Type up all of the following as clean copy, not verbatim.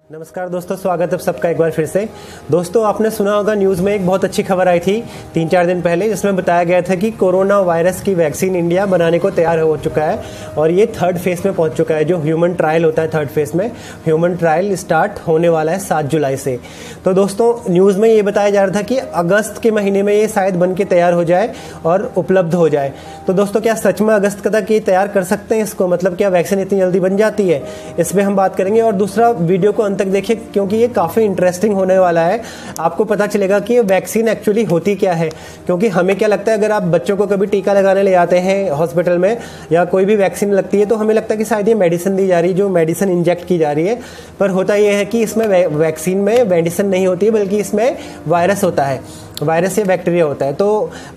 नमस्कार दोस्तों, स्वागत है सबका एक बार फिर से। दोस्तों, आपने सुना होगा न्यूज़ में एक बहुत अच्छी खबर आई थी 3-4 दिन पहले, जिसमें बताया गया था कि कोरोना वायरस की वैक्सीन इंडिया बनाने को तैयार हो चुका है और ये 3rd फेज में पहुंच चुका है। जो ह्यूमन ट्रायल होता है 3rd फेज में, ह्यूमन ट्रायल स्टार्ट होने वाला है 7 जुलाई से। तो दोस्तों, न्यूज़ में ये बताया जा रहा था कि अगस्त के महीने में ये शायद बन के तैयार हो जाए और उपलब्ध हो जाए। तो दोस्तों, क्या सच में अगस्त तक ये तैयार कर सकते हैं इसको? मतलब क्या वैक्सीन इतनी जल्दी बन जाती है? इस पर हम बात करेंगे। और दूसरा, वीडियो को अंत तक देखिए क्योंकि ये काफ़ी इंटरेस्टिंग होने वाला है। आपको पता चलेगा कि ये वैक्सीन एक्चुअली होती क्या है। क्योंकि हमें क्या लगता है, अगर आप बच्चों को कभी टीका लगाने ले जाते हैं हॉस्पिटल में या कोई भी वैक्सीन लगती है, तो हमें लगता है कि शायद ये मेडिसिन दी जा रही है, जो मेडिसिन इंजेक्ट की जा रही है। पर होता ये है कि इसमें वैक्सीन में मेडिसिन नहीं होती है, बल्कि इसमें वायरस होता है, वायरस या बैक्टीरिया होता है। तो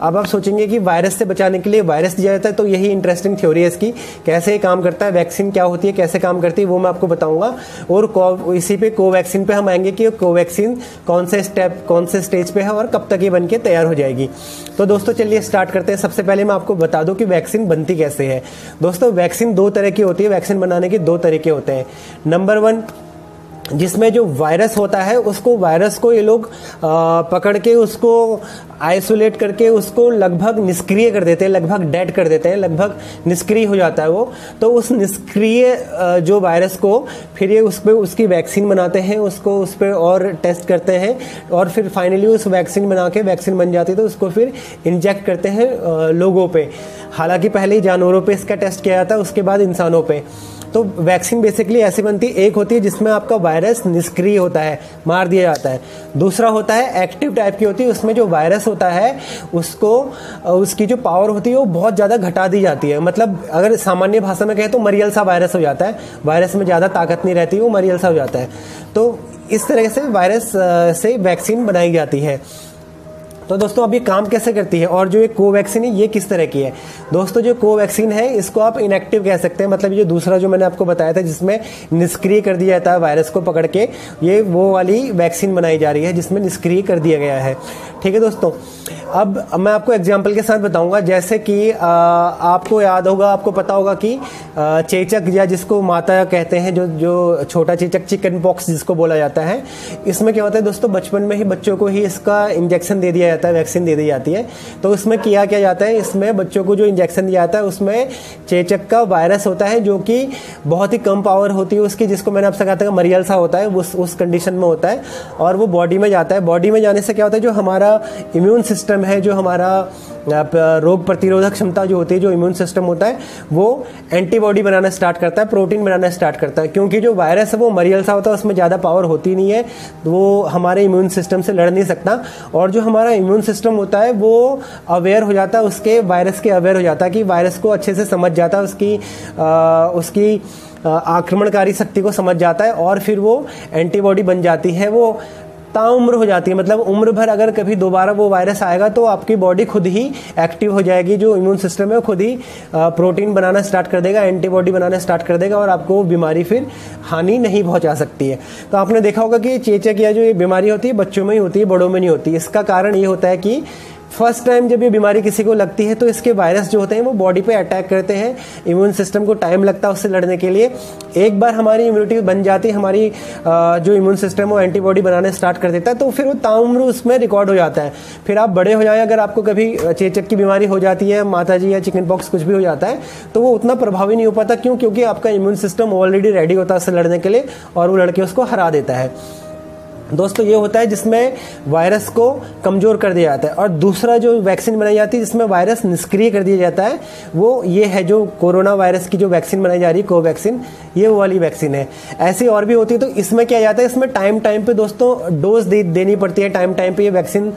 अब आप सोचेंगे कि वायरस से बचाने के लिए वायरस दिया जाता है, तो यही इंटरेस्टिंग थ्योरी है इसकी। कैसे काम करता है, वैक्सीन क्या होती है, कैसे काम करती है, वो मैं आपको बताऊंगा। और इसी पे कोवैक्सीन पे हम आएंगे कि कोवैक्सीन कौन से स्टेज पे है और कब तक ये बन के तैयार हो जाएगी। तो दोस्तों, चलिए स्टार्ट करते हैं। सबसे पहले मैं आपको बता दूं कि वैक्सीन बनती कैसे है। दोस्तों, वैक्सीन 2 तरह की होती है। वैक्सीन बनाने के 2 तरीके होते हैं। नंबर 1, जिसमें जो वायरस होता है उसको, वायरस को ये लोग पकड़ के उसको आइसोलेट करके उसको लगभग निष्क्रिय कर देते हैं, लगभग डेड कर देते हैं, लगभग निष्क्रिय हो जाता है वो। तो उस निष्क्रिय जो वायरस को फिर ये उस पर उसकी वैक्सीन बनाते हैं, उसको उस पर और टेस्ट करते हैं और फिर फाइनली उस वैक्सीन बना के वैक्सीन बन जाती है, तो उसको फिर इंजेक्ट करते हैं लोगों पे। हालांकि पहले ही जानवरों पे इसका टेस्ट किया जाता है, उसके बाद इंसानों पे। तो वैक्सीन बेसिकली ऐसी बनती है। एक होती है जिसमें आपका वायरस निष्क्रिय होता है, मार दिया जाता है। दूसरा होता है एक्टिव टाइप की होती है, उसमें जो वायरस होता है उसको, उसकी जो पावर होती है वो बहुत ज़्यादा घटा दी जाती है। मतलब अगर सामान्य भाषा में कहें तो मरियल सा वायरस हो जाता है। वायरस में ज़्यादा ताकत नहीं रहती, वो मरियल सा हो जाता है। तो इस तरह से वायरस से वैक्सीन बनाई जाती है। तो दोस्तों, अब ये काम कैसे करती है और जो ये कोवैक्सीन है ये किस तरह की है? दोस्तों, जो कोवैक्सीन है इसको आप इनएक्टिव कह सकते हैं। मतलब ये दूसरा जो मैंने आपको बताया था जिसमें निष्क्रिय कर दिया जाता है वायरस को पकड़ के, ये वो वाली वैक्सीन बनाई जा रही है जिसमें निष्क्रिय कर दिया गया है। ठीक है दोस्तों, अब मैं आपको एग्जाम्पल के साथ बताऊंगा। जैसे कि आपको याद होगा, आपको पता होगा कि चेचक या जिसको माता कहते हैं, जो छोटा चेचक, चिकन पॉक्स जिसको बोला जाता है, इसमें क्या होता है दोस्तों, बचपन में ही बच्चों को ही इसका इंजेक्शन दे दिया जाता है, वैक्सीन दे दी जाती है। तो इसमें किया क्या जाता है, इसमें बच्चों को जो इंजेक्शन दिया जाता है उसमें चेचक का वायरस होता है, जो कि बहुत ही कम पावर होती है उसकी, जिसको मैंने आपसे कहा था मरियल सा होता है, उस कंडीशन में होता है और वो बॉडी में जाता है। बॉडी में जाने से क्या होता है, जो हमारा इम्यून सिस्टम है, जो हमारा रोग प्रतिरोधक क्षमता जो होती है, जो इम्यून सिस्टम होता है, वो एंटीबॉडी बनाना स्टार्ट करता है, प्रोटीन बनाना स्टार्ट करता है। क्योंकि जो वायरस है वो मरियल सा होता है, उसमें ज़्यादा पावर होती नहीं है, वो हमारे इम्यून सिस्टम से लड़ नहीं सकता। और जो हमारा इम्यून सिस्टम होता है वो अवेयर हो जाता है, उसके वायरस के अवेयर हो जाता है, कि वायरस को अच्छे से समझ जाता है, उसकी आक्रमणकारी शक्ति को समझ जाता है और फिर वो एंटीबॉडी बन जाती है, वो ताउम्र हो जाती है। मतलब उम्र भर अगर कभी दोबारा वो वायरस आएगा तो आपकी बॉडी खुद ही एक्टिव हो जाएगी, जो इम्यून सिस्टम है खुद ही प्रोटीन बनाना स्टार्ट कर देगा, एंटीबॉडी बनाना स्टार्ट कर देगा और आपको बीमारी फिर हानि नहीं पहुंचा सकती है। तो आपने देखा होगा कि चेचक या जो ये बीमारी होती है बच्चों में ही होती है, बड़ों में नहीं होती। इसका कारण ये होता है कि फर्स्ट टाइम जब ये बीमारी किसी को लगती है तो इसके वायरस जो होते हैं वो बॉडी पे अटैक करते हैं, इम्यून सिस्टम को टाइम लगता है उससे लड़ने के लिए। एक बार हमारी इम्यूनिटी बन जाती है, हमारी जो इम्यून सिस्टम वो एंटीबॉडी बनाने स्टार्ट कर देता है, तो फिर वो ताउम्र उसमें रिकॉर्ड हो जाता है। फिर आप बड़े हो जाए, अगर आपको कभी चेचक की बीमारी हो जाती है, माताजी या चिकन पॉक्स कुछ भी हो जाता है, तो वो उतना प्रभावी नहीं हो पाता। क्यों? क्योंकि आपका इम्यून सिस्टम ऑलरेडी रेडी होता है उससे लड़ने के लिए और वो लड़के उसको हरा देता है। दोस्तों, ये होता है जिसमें वायरस को कमजोर कर दिया जाता है। और दूसरा जो वैक्सीन बनाई जाती है जिसमें वायरस निष्क्रिय कर दिया जाता है, वो ये है जो कोरोना वायरस की जो वैक्सीन बनाई जा रही है कोवैक्सीन, ये वो वाली वैक्सीन है। ऐसी और भी होती है। तो इसमें क्या जाता है, इसमें टाइम पे दोस्तों डोज देनी पड़ती है, टाइम पे ये वैक्सीन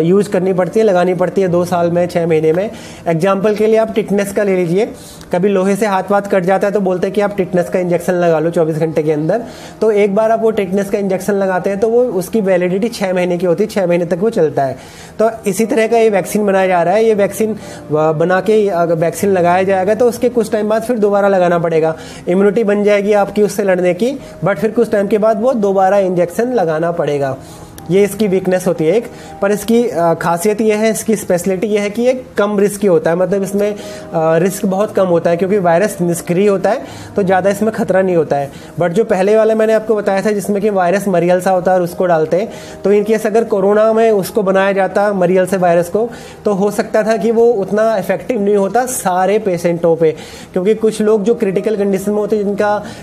यूज करनी पड़ती है, लगानी पड़ती है 2 साल में, 6 महीने में। एग्जाम्पल के लिए आप टिटनेस का ले लीजिए। कभी लोहे से हाथ वाथ कट जाता है तो बोलते हैं कि आप टिटनेस का इंजेक्शन लगा लो 24 घंटे के अंदर। तो एक बार आप वो टिटनेस का इंजेक्शन लगाते हैं तो वो उसकी वैलिडिटी 6 महीने की होती है, 6 महीने तक वो चलता है। तो इसी तरह का ये वैक्सीन बनाया जा रहा है। ये वैक्सीन बना के वैक्सीन लगाया जाएगा तो उसके कुछ टाइम बाद फिर दोबारा लगाना पड़ेगा। इम्यूनिटी बन जाएगी आपकी उससे लड़ने की, बट फिर कुछ टाइम के बाद वो दोबारा इंजेक्शन लगाना पड़ेगा। ये इसकी वीकनेस होती है एक। पर इसकी खासियत ये है, इसकी स्पेशलिटी ये है कि ये कम रिस्की होता है, मतलब इसमें रिस्क बहुत कम होता है क्योंकि वायरस निष्क्रिय होता है तो ज़्यादा इसमें खतरा नहीं होता है। बट जो पहले वाला मैंने आपको बताया था जिसमें कि वायरस मरियल सा होता है और उसको डालते हैं, तो इनकेस अगर कोरोना में उसको बनाया जाता मरियल से वायरस को, तो हो सकता था कि वो उतना इफेक्टिव नहीं होता सारे पेशेंटों पे, क्योंकि कुछ लोग जो क्रिटिकल कंडीशन में होते हैं,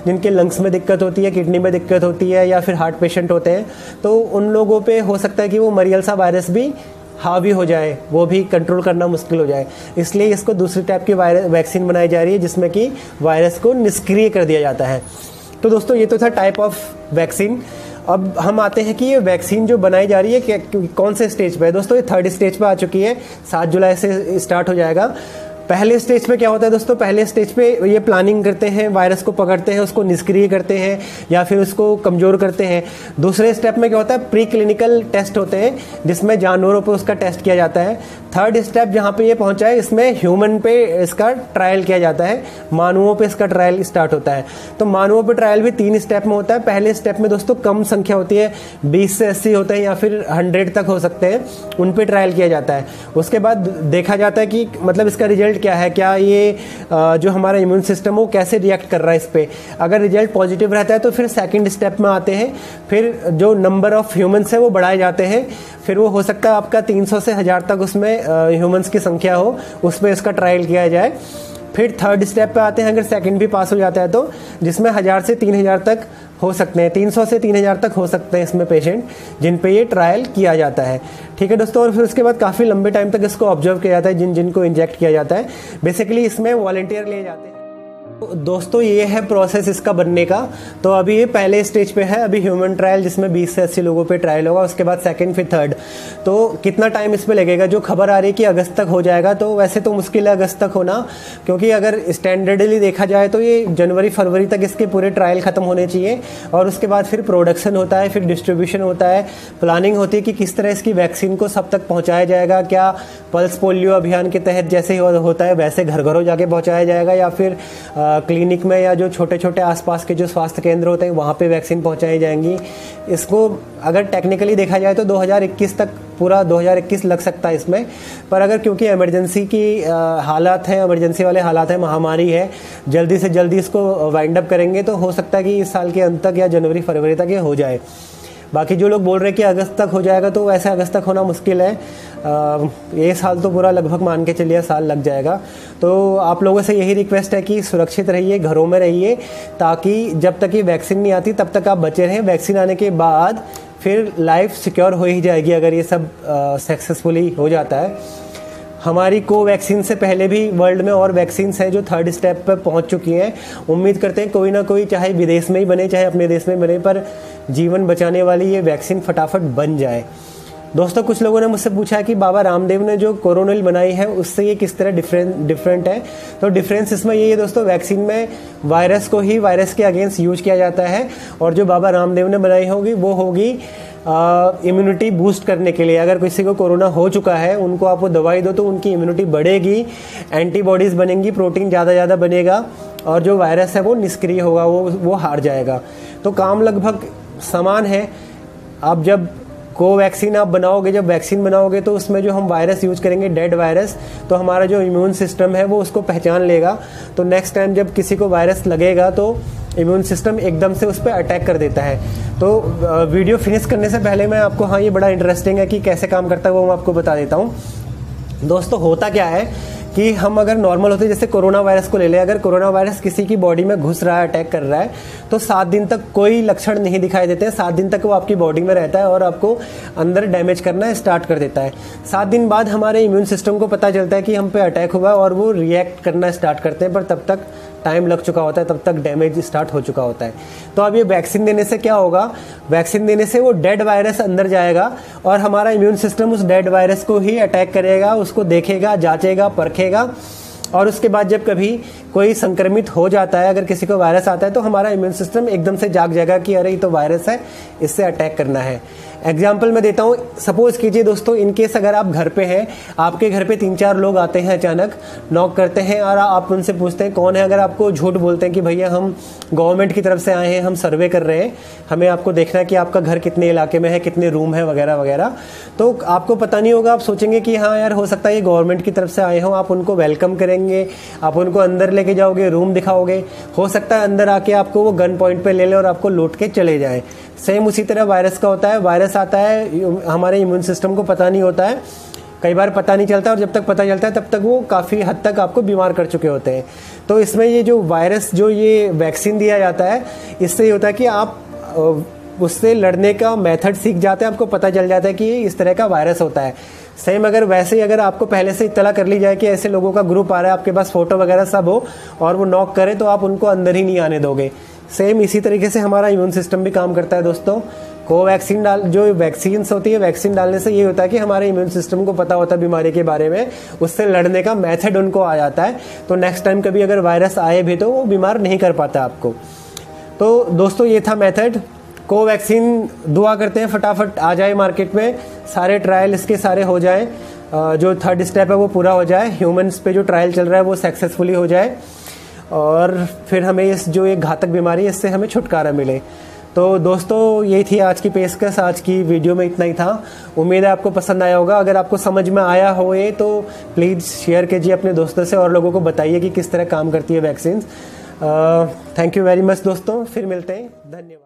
जिनके लंग्स में दिक्कत होती है, किडनी में दिक्कत होती है या फिर हार्ट पेशेंट होते हैं, तो उन लोगों पे हो सकता है कि वो मरियल सा वायरस भी हावी हो जाए, वो भी कंट्रोल करना मुश्किल हो जाए। इसलिए इसको दूसरी टाइप की वैक्सीन बनाई जा रही है जिसमें कि वायरस को निष्क्रिय कर दिया जाता है। तो दोस्तों ये तो था टाइप ऑफ वैक्सीन। अब हम आते हैं कि ये वैक्सीन जो बनाई जा रही है कौन से स्टेज पे है। दोस्तों ये 3rd स्टेज पे आ चुकी है, 7 जुलाई से स्टार्ट हो जाएगा। पहले स्टेज पे क्या होता है दोस्तों, पहले स्टेज पे ये प्लानिंग करते हैं, वायरस को पकड़ते हैं, उसको निष्क्रिय करते हैं या फिर उसको कमज़ोर करते हैं। दूसरे स्टेप में क्या होता है, प्री क्लिनिकल टेस्ट होते हैं जिसमें जानवरों पे उसका टेस्ट किया जाता है। 3rd स्टेप जहाँ पे ये पहुँचा है, इसमें ह्यूमन पे इसका ट्रायल किया जाता है, मानवों पे इसका ट्रायल स्टार्ट होता है। तो मानवों पे ट्रायल भी 3 स्टेप में होता है। पहले स्टेप में दोस्तों कम संख्या होती है, 20 से 80 होते हैं या फिर 100 तक हो सकते हैं, उन पे ट्रायल किया जाता है। उसके बाद देखा जाता है कि मतलब इसका रिजल्ट क्या है, क्या ये जो हमारा इम्यून सिस्टम वो कैसे रिएक्ट कर रहा है इस पे। अगर रिजल्ट पॉजिटिव रहता है तो फिर 2nd स्टेप में आते हैं, फिर जो नंबर ऑफ ह्यूमंस है वो बढ़ाए जाते हैं। फिर वो हो सकता है आपका 300 से 1000 तक उसमें ह्यूमंस की संख्या हो, उस पर इसका ट्रायल किया जाए। फिर 3rd स्टेप पे आते हैं, अगर 2nd भी पास हो जाता है तो, जिसमें 1000 से 3000 तक हो सकते हैं, 300 से 3000 तक हो सकते हैं इसमें पेशेंट जिन पे ये ट्रायल किया जाता है। ठीक है दोस्तों, और फिर उसके बाद काफ़ी लंबे टाइम तक इसको ऑब्जर्व किया जाता है जिनको इंजेक्ट किया जाता है। बेसिकली इसमें वॉलंटियर लिए जाते हैं। दोस्तों ये है प्रोसेस इसका बनने का। तो अभी ये पहले स्टेज पे है, अभी ह्यूमन ट्रायल जिसमें 20 से 80 लोगों पे ट्रायल होगा, उसके बाद 2nd फिर 3rd। तो कितना टाइम इस पे लगेगा, जो खबर आ रही है कि अगस्त तक हो जाएगा, तो वैसे तो मुश्किल है अगस्त तक होना, क्योंकि अगर स्टैंडर्डली देखा जाए तो ये जनवरी फरवरी तक इसके पूरे ट्रायल खत्म होने चाहिए। और उसके बाद फिर प्रोडक्शन होता है, फिर डिस्ट्रीब्यूशन होता है, प्लानिंग होती है कि किस तरह इसकी वैक्सीन को सब तक पहुँचाया जाएगा। क्या पल्स पोलियो अभियान के तहत जैसे ही होता है वैसे घर घरों जाके पहुँचाया जाएगा, या फिर क्लिनिक में या जो छोटे छोटे आसपास के जो स्वास्थ्य केंद्र होते हैं वहाँ पे वैक्सीन पहुँचाई जाएंगी। इसको अगर टेक्निकली देखा जाए तो 2021 तक, पूरा 2021 लग सकता है इसमें। पर अगर क्योंकि इमरजेंसी की हालात है, इमरजेंसी वाले हालात है, महामारी है, जल्दी से जल्दी इसको वाइंड अप करेंगे तो हो सकता है कि इस साल के अंत तक या जनवरी फरवरी तक ये हो जाए। बाकी जो लोग बोल रहे हैं कि अगस्त तक हो जाएगा, तो वैसे अगस्त तक होना मुश्किल है। ये साल तो पूरा लगभग मान के चलिए साल लग जाएगा। तो आप लोगों से यही रिक्वेस्ट है कि सुरक्षित रहिए, घरों में रहिए, ताकि जब तक ये वैक्सीन नहीं आती तब तक आप बचे रहें। वैक्सीन आने के बाद फिर लाइफ सिक्योर हो ही जाएगी अगर ये सब सक्सेसफुली हो जाता है। हमारी कोवैक्सीन से पहले भी वर्ल्ड में और वैक्सीन्स हैं जो 3rd स्टेप पर पहुंच चुकी हैं। उम्मीद करते हैं कोई ना कोई, चाहे विदेश में ही बने चाहे अपने देश में बने, पर जीवन बचाने वाली ये वैक्सीन फटाफट बन जाए। दोस्तों कुछ लोगों ने मुझसे पूछा कि बाबा रामदेव ने जो कोरोनिल बनाई है उससे ये किस तरह डिफरेंट है। तो डिफरेंस इसमें ये है दोस्तों, वैक्सीन में वायरस को ही वायरस के अगेंस्ट यूज किया जाता है, और जो बाबा रामदेव ने बनाई होगी वो होगी इम्यूनिटी बूस्ट करने के लिए। अगर किसी को कोरोना हो चुका है, उनको आप वो दवाई दो तो उनकी इम्यूनिटी बढ़ेगी, एंटीबॉडीज बनेंगी, प्रोटीन ज़्यादा बनेगा, और जो वायरस है वो निष्क्रिय होगा, वो हार जाएगा। तो काम लगभग समान है। आप जब कोवैक्सीन आप बनाओगे, जब वैक्सीन बनाओगे तो उसमें जो हम वायरस यूज करेंगे, डेड वायरस, तो हमारा जो इम्यून सिस्टम है वो उसको पहचान लेगा। तो नेक्स्ट टाइम जब किसी को वायरस लगेगा तो इम्यून सिस्टम एकदम से उस पर अटैक कर देता है। तो वीडियो फिनिश करने से पहले मैं आपको, हाँ ये बड़ा इंटरेस्टिंग है कि कैसे काम करता है वो मैं आपको बता देता हूँ। दोस्तों होता क्या है कि हम अगर नॉर्मल होते, जैसे कोरोना वायरस को ले लें, अगर कोरोना वायरस किसी की बॉडी में घुस रहा है, अटैक कर रहा है, तो 7 दिन तक कोई लक्षण नहीं दिखाई देते हैं। 7 दिन तक वो आपकी बॉडी में रहता है और आपको अंदर डैमेज करना स्टार्ट कर देता है। 7 दिन बाद हमारे इम्यून सिस्टम को पता चलता है कि हम पे अटैक हुआ और वो रिएक्ट करना स्टार्ट करते हैं, पर तब तक टाइम लग चुका होता है, तब तक डैमेज स्टार्ट हो चुका होता है। तो अब ये वैक्सीन देने से क्या होगा, वैक्सीन देने से वो डेड वायरस अंदर जाएगा और हमारा इम्यून सिस्टम उस डेड वायरस को ही अटैक करेगा, उसको देखेगा, जांचेगा, परखेगा, और उसके बाद जब कभी कोई संक्रमित हो जाता है, अगर किसी को वायरस आता है, तो हमारा इम्यून सिस्टम एकदम से जाग जाएगा कि अरे ये तो वायरस है, इससे अटैक करना है। एग्जाम्पल मैं देता हूँ, सपोज कीजिए दोस्तों, इनकेस अगर आप घर पे हैं, आपके घर पे 3-4 लोग आते हैं, अचानक नॉक करते हैं और आप उनसे पूछते हैं कौन है। अगर आपको झूठ बोलते हैं कि भैया हम गवर्नमेंट की तरफ से आए हैं, हम सर्वे कर रहे हैं, हमें आपको देखना है कि आपका घर कितने इलाके में है, कितने रूम है वगैरह वगैरह, तो आपको पता नहीं होगा। आप सोचेंगे कि हाँ यार, हो सकता है ये गवर्नमेंट की तरफ से आए हों। आप उनको वेलकम करेंगे, आप उनको अंदर लेके जाओगे, रूम दिखाओगे, हो सकता है अंदर आके आपको वो गन पॉइंट पे ले ले और आपको लूट के चले जाए। सेम उसी तरह वायरस का होता है। वायरस आता है, हमारे इम्यून सिस्टम को पता नहीं होता है, कई बार पता नहीं चलता, और जब तक पता चलता है तब तक वो काफ़ी हद तक आपको बीमार कर चुके होते हैं। तो इसमें ये जो वायरस, जो ये वैक्सीन दिया जाता है, इससे ये होता है कि आप उससे लड़ने का मेथड सीख जाते हैं, आपको पता चल जाता है कि ये इस तरह का वायरस होता है। सेम अगर वैसे ही अगर आपको पहले से इत्तला कर ली जाए कि ऐसे लोगों का ग्रुप आ रहा है, आपके पास फोटो वगैरह सब हो, और वो नॉक करे, तो आप उनको अंदर ही नहीं आने दोगे। सेम इसी तरीके से हमारा इम्यून सिस्टम भी काम करता है दोस्तों। कोवैक्सीन जो वैक्सीन्स होती है, वैक्सीन डालने से ये होता है कि हमारे इम्यून सिस्टम को पता होता है बीमारी के बारे में, उससे लड़ने का मेथड उनको आ जाता है। तो नेक्स्ट टाइम कभी अगर वायरस आए भी तो वो बीमार नहीं कर पाता आपको। तो दोस्तों ये था मेथड। कोवैक्सीन दुआ करते हैं फटाफट आ जाए मार्केट में, सारे ट्रायल इसके सारे हो जाए, जो 3rd स्टेप है वो पूरा हो जाए, ह्यूमंस पे जो ट्रायल चल रहा है वो सक्सेसफुली हो जाए, और फिर हमें इस जो एक घातक बीमारी है इससे हमें छुटकारा मिले। तो दोस्तों यही थी आज की पेशकश। आज की वीडियो में इतना ही था। उम्मीद है आपको पसंद आया होगा। अगर आपको समझ में आया हो ये, तो प्लीज़ शेयर कीजिए अपने दोस्तों से और लोगों को बताइए कि किस तरह काम करती है vaccine. Thank you very much दोस्तों, फिर मिलते हैं, धन्यवाद।